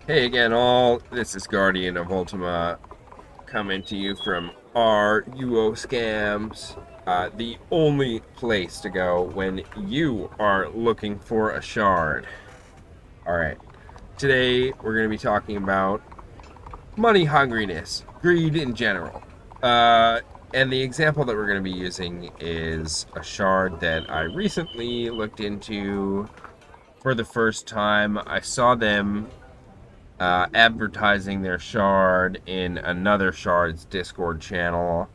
Hey again, all. This is Guardian of Ultima coming to you from our UOscams, the only place to go when you are looking for a shard. All right, today we're going to be talking about money hungriness, greed in general. Uh, and the example that we're going to be using is a shard that I recently looked into for the first time. I saw them advertising their shard in another shard's Discord channel,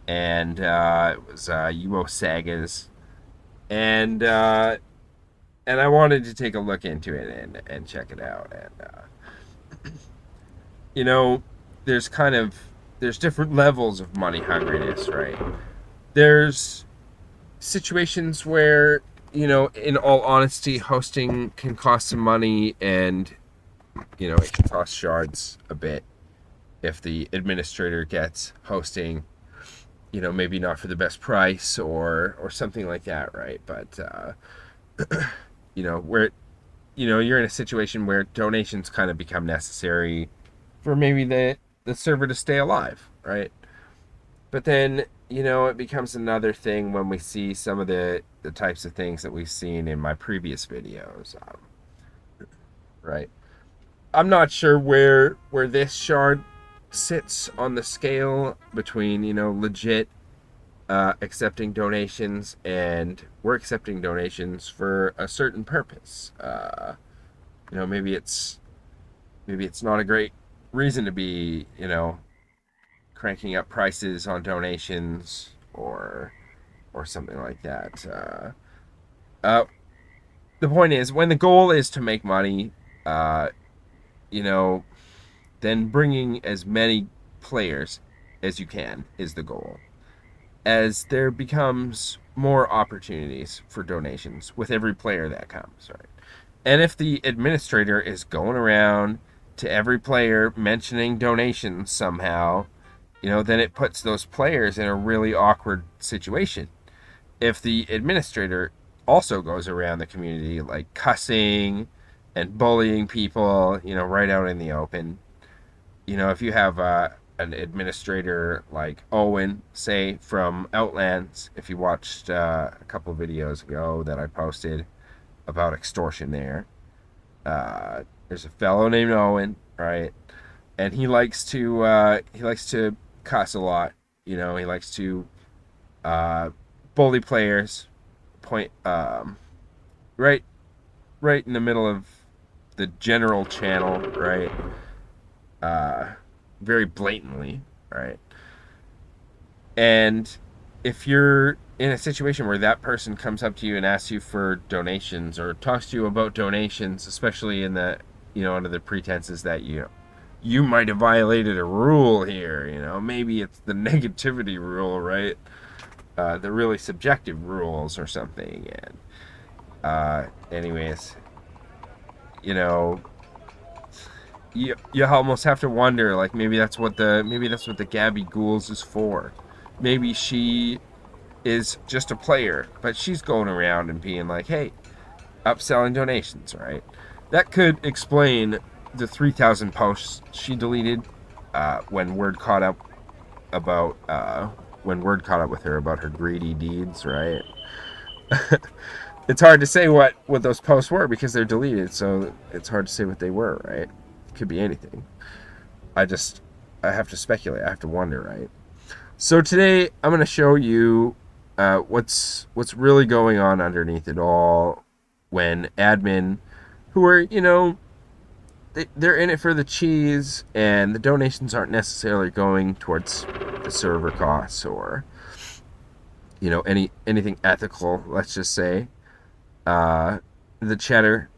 and it was UO Sagas, and and I wanted to take a look into it and check it out. And you know, there's kind of there's different levels of money hungriness, right? There's situations where in all honesty, hosting can cost some money, and it can cost shards a bit if the administrator gets hosting, maybe not for the best price or something like that, right? But where you're in a situation where donations kind of become necessary for maybe the server to stay alive, right? But then it becomes another thing when we see some of the types of things that we've seen in my previous videos, right? I'm not sure where this shard sits on the scale between legit accepting donations and we're accepting donations for a certain purpose. Maybe it's not a great reason to be cranking up prices on donations or something like that. Uh, the point is, when the goal is to make money, uh, you know, then bringing as many players as you can is the goal. As there becomes more opportunities for donations with every player that comes, right? And if the administrator is going around to every player mentioning donations somehow, then it puts those players in a really awkward situation. If the administrator also goes around the community like cussing and bullying people, right out in the open, if you have an administrator like Owen, say from Outlands, if you watched a couple videos ago that I posted about extortion there's a fellow named Owen, right? And he likes to cuss a lot. He likes to uh, bully players. Point right right in the middle of the general channel, right? Uh, Very blatantly, right? And if you're in a situation where that person comes up to you and asks you for donations or talks to you about donations, especially in the under the pretenses that you might have violated a rule here, maybe it's the negativity rule, right? The really subjective rules or something. And anyways, you know you almost have to wonder, like, maybe that's what the Gabby Ghouls is for. Maybe she is just a player, but she's going around and being like, hey, upselling donations, right? That could explain the 3,000 posts she deleted when word caught up with her about her greedy deeds, right? It's hard to say what those posts were because they're deleted, so it's hard to say what they were, right? It could be anything. I just I have to speculate. I have to wonder, right? So today I'm going to show you what's really going on underneath it all when admin, who are they're in it for the cheese, and the donations aren't necessarily going towards the server costs or anything ethical. Let's just say the cheddar,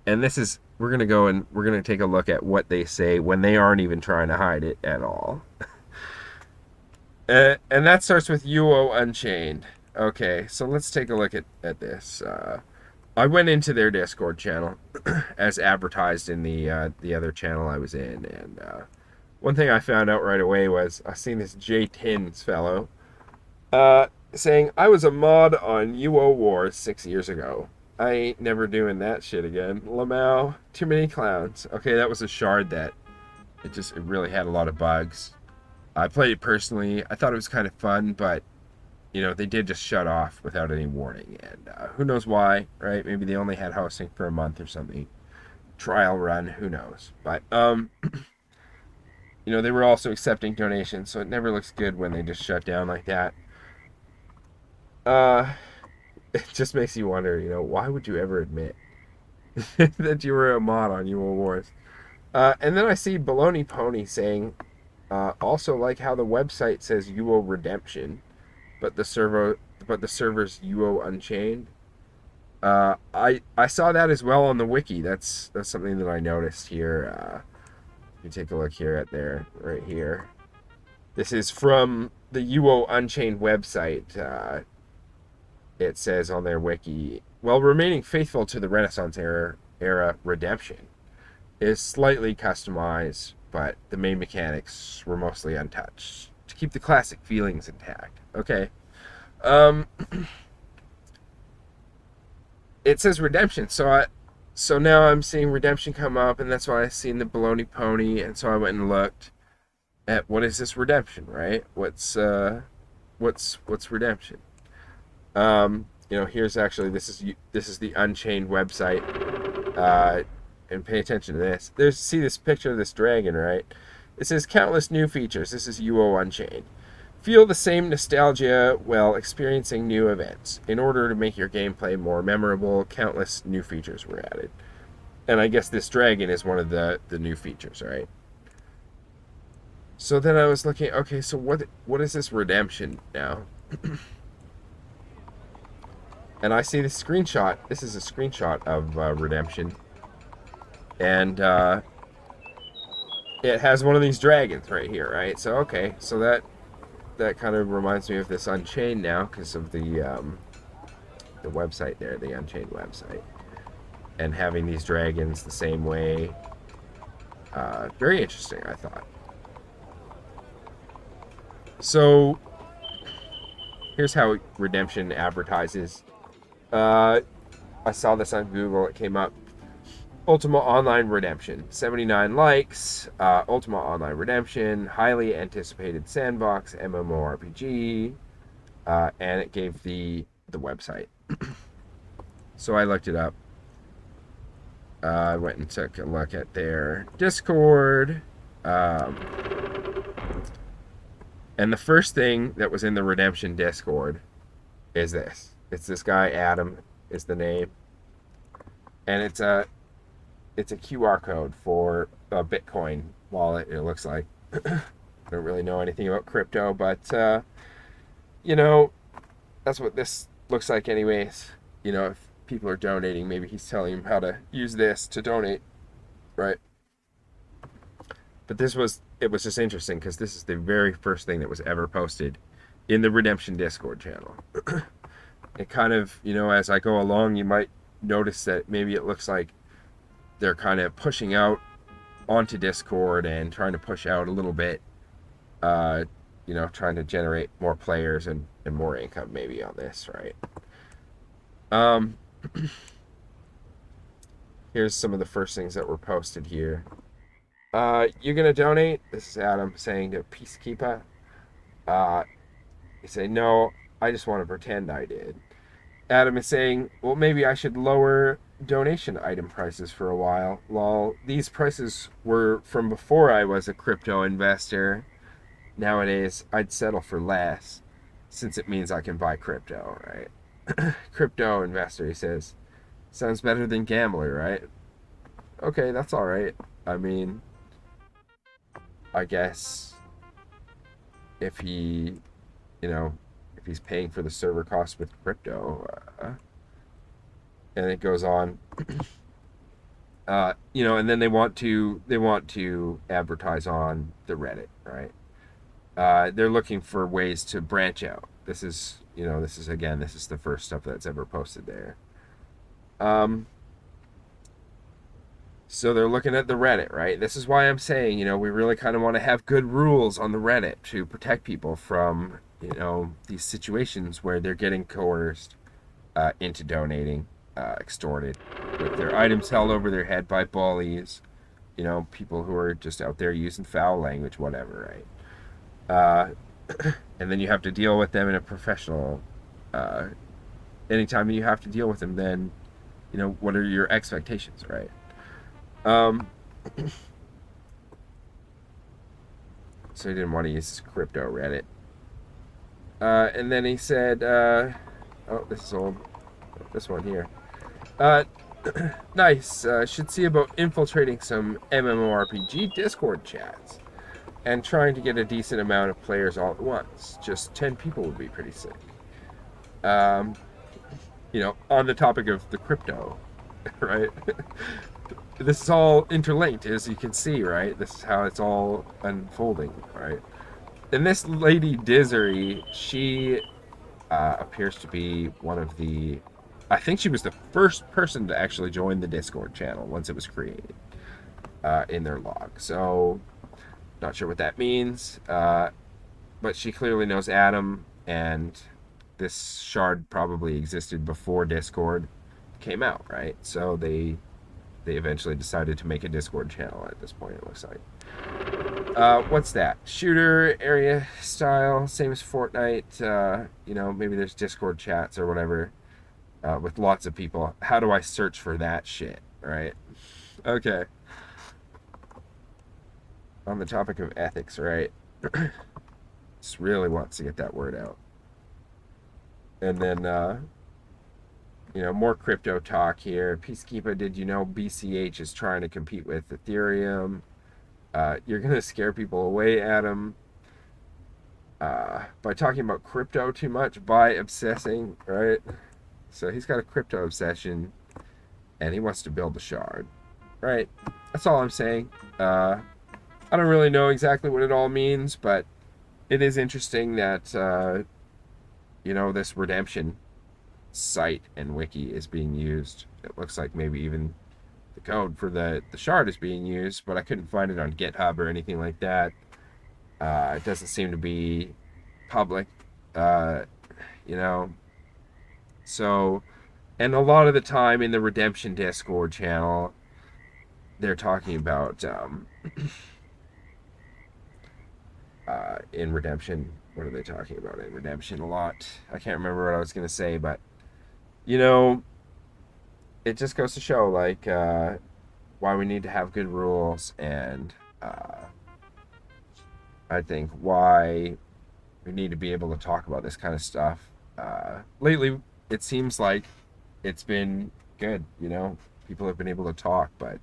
and this is we're gonna go and we're gonna take a look at what they say when they aren't even trying to hide it at all. And that starts with UO Unchained. Okay, so let's take a look at this. I went into their Discord channel as advertised in the other channel I was in, and one thing I found out right away was I seen this J Tins fellow saying I was a mod on UO Wars 6 years ago. I ain't never doing that shit again. Lamau, too many clowns. Okay, that was a shard that it really had a lot of bugs. I played it personally. I thought it was kind of fun, but they did just shut off without any warning, and who knows why, right? Maybe they only had hosting for a month or something. Trial run, who knows? But they were also accepting donations, so it never looks good when they just shut down like that. Uh, it just makes you wonder, why would you ever admit that you were a mod on UO Wars? And then I see Baloney Pony saying, also like how the website says UO Redemption, but the server's UO Unchained. I saw that as well on the wiki. That's something that I noticed here. You take a look here at there, right here. This is from the UO Unchained website. It says on their wiki, while remaining faithful to the Renaissance era redemption is slightly customized, but the main mechanics were mostly untouched to keep the classic feelings intact. Okay. It says redemption, so now I'm seeing redemption come up, and that's why I seen the Baloney Pony, and so I went and looked at what is this redemption, right? What's redemption? Here's actually this is the Unchained website, and pay attention to this. See this picture of this dragon, right? It says countless new features. This is UO Unchained. Feel the same nostalgia while experiencing new events. In order to make your gameplay more memorable, countless new features were added. And I guess this dragon is one of the new features, right? So then I was looking, okay, so what is this redemption now? And I see this screenshot. This is a screenshot of redemption. And it has one of these dragons right here, right? So, okay, so that kind of reminds me of this Unchained now because of the website there, the Unchained website, and having these dragons the same way. Very interesting, I thought. So here's how redemption advertises. I saw this on Google. It came up. Ultima Online Redemption, 79 likes. Ultima Online Redemption, highly anticipated sandbox mmorpg, and it gave the website. So I looked it up. I went and took a look at their Discord, and the first thing that was in the Redemption Discord is this. It's this guy Adam is the name, and it's a QR code for a Bitcoin wallet, it looks like. I don't really know anything about crypto, but, that's what this looks like anyways. If people are donating, maybe he's telling them how to use this to donate, right? But it was just interesting because this is the very first thing that was ever posted in the Redemption Discord channel. It kind of, as I go along, you might notice that maybe it looks like they're kind of pushing out onto Discord and trying to push out a little bit, trying to generate more players and more income maybe on this, right? Here's some of the first things that were posted here. You're going to donate? This is Adam saying to Peacekeeper. He said, no, I just want to pretend I did. Adam is saying, well, maybe I should lower donation item prices for a while. Lol, these prices were from before I was a crypto investor. Nowadays, I'd settle for less, since it means I can buy crypto, right? Crypto investor, he says. Sounds better than gambler, right? Okay, that's alright. I mean, I guess if he, if he's paying for the server costs with crypto, and it goes on, and then they want to advertise on the Reddit, right? They're looking for ways to branch out. This is the first stuff that's ever posted there. So they're looking at the Reddit, right? This is why I'm saying, we really kind of want to have good rules on the Reddit to protect people from, these situations where they're getting coerced into donating. extorted, with their items held over their head by bullies, people who are just out there using foul language, whatever, right? And then you have to deal with them in a professional. Anytime you have to deal with them, then what are your expectations, right? So he didn't want to use crypto Reddit. And then he said, oh, this is old. This one here. Nice. Should see about infiltrating some MMORPG Discord chats and trying to get a decent amount of players all at once. Just 10 people would be pretty sick. On the topic of the crypto, right? This is all interlinked, as you can see, right? This is how it's all unfolding, right? And this lady Dizzery, she appears to be one of the... I think she was the first person to actually join the Discord channel once it was created in their log. So, not sure what that means. But she clearly knows Adam, and this shard probably existed before Discord came out, right? So they eventually decided to make a Discord channel at this point, it looks like. What's that? Shooter area style, same as Fortnite. Maybe there's Discord chats or whatever with lots of people. How do I search for that shit, right? Okay. On the topic of ethics, right? Just really wants to get that word out. And then, more crypto talk here. Peacekeeper, did you know BCH is trying to compete with Ethereum? You're going to scare people away, Adam, by talking about crypto too much, by obsessing, right? So he's got a crypto obsession, and he wants to build a shard, right? That's all I'm saying. I don't really know exactly what it all means, but it is interesting that, this redemption site and wiki is being used. It looks like maybe even the code for the shard is being used, but I couldn't find it on GitHub or anything like that. It doesn't seem to be public, So, and a lot of the time in the Redemption Discord channel, they're talking about, in Redemption, what are they talking about in Redemption a lot? I can't remember what I was going to say, but, it just goes to show, like, why we need to have good rules, and I think why we need to be able to talk about this kind of stuff. Lately, it seems like it's been good, people have been able to talk, but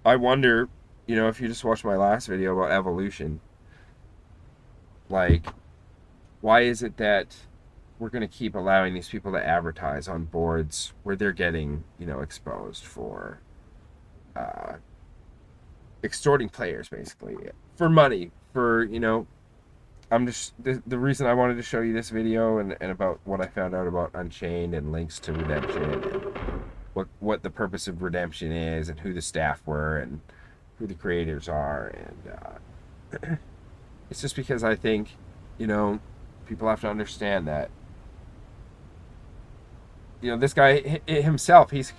I wonder, if you just watched my last video about evolution, like, why is it that we're going to keep allowing these people to advertise on boards where they're getting, exposed for extorting players, basically, for money, for, I'm just, the reason I wanted to show you this video and about what I found out about Unchained and links to Redemption and what the purpose of Redemption is and who the staff were and who the creators are, and it's just because I think, people have to understand that, this guy himself, he's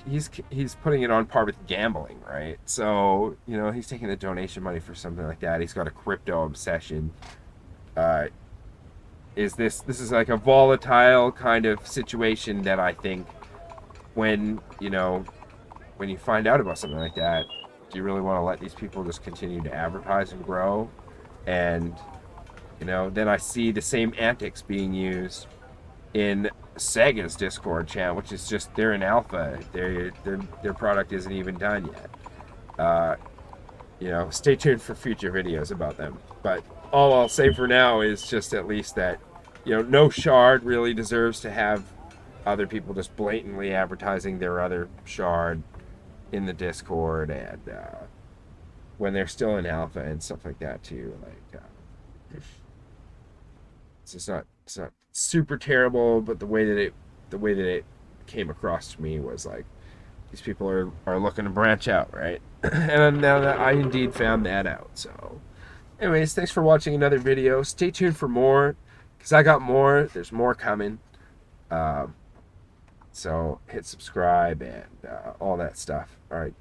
putting it on par with gambling, right? So, he's taking the donation money for something like that. He's got a crypto obsession. This is like a volatile kind of situation that I think when you find out about something like that, do you really want to let these people just continue to advertise and grow? And, then I see the same antics being used in Sega's Discord channel, which is just, they're in alpha. Their product isn't even done yet. Stay tuned for future videos about them. But all I'll say for now is just at least that, no shard really deserves to have other people just blatantly advertising their other shard in the Discord, and when they're still in alpha and stuff like that too. Like, it's not super terrible, but the way that it came across to me was like, these people are looking to branch out, right? And now that I indeed found that out. So anyways, thanks for watching another video. Stay tuned for more, because I got more. There's more coming. So hit subscribe and all that stuff. All right.